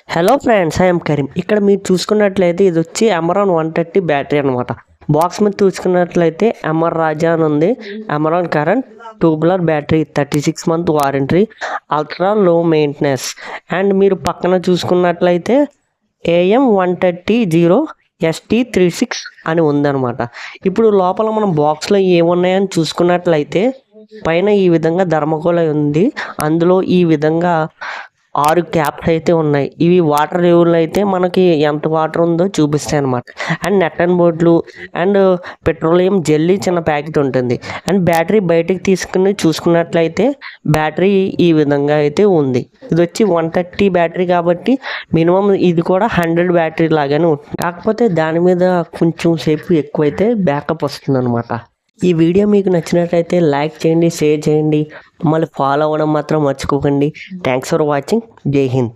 Hello friends, I'm Karim. ఇక్కడ మీరు చూసుకున్నట్లయితే ఇది వచ్చి అమరాన్ 130 బ్యాటరీ అనమాట. బాక్స్ మీద చూసుకున్నట్లయితే ఎంఆర్ రాజా అని ఉంది. Amaron current tubular battery, 36 month warranty, ultra low maintenance. And మీరు పక్కన చూసుకున్నట్లయితే AM 130 ST36 అని ఉందన్నమాట. ఇప్పుడు లోపల మనం బాక్స్లో ఏమున్నాయని చూసుకున్నట్లయితే పైన ఈ విధంగా ధర్మకోల్ ఉంది. అందులో ఈ విధంగా 6 క్యాప్స్ అయితే ఉన్నాయి. ఇవి వాటర్ లెవెల్ అయితే మనకి ఎంత వాటర్ ఉందో చూపిస్తాయి అనమాట. అండ్ నెట్ అండ్ బోర్డులు అండ్ పెట్రోలియం జెల్లీ చిన్న ప్యాకెట్ ఉంటుంది. అండ్ బ్యాటరీ బయటికి తీసుకుని చూసుకున్నట్లయితే బ్యాటరీ ఈ విధంగా అయితే ఉంది. ఇది వచ్చి 130 బ్యాటరీ కాబట్టి మినిమం ఇది కూడా 100 బ్యాటరీ లాగానే ఉంటుంది. కాకపోతే దాని మీద కొంచెం సేపు ఎక్కువైతే బ్యాకప్ వస్తుంది అనమాట. ఈ వీడియో మీకు నచ్చినట్లయితే లైక్ చేయండి, షేర్ చేయండి, మళ్ళీ ఫాలో అవ్వడం మాత్రం మర్చిపోకండి. Thanks for watching. జై హింద్.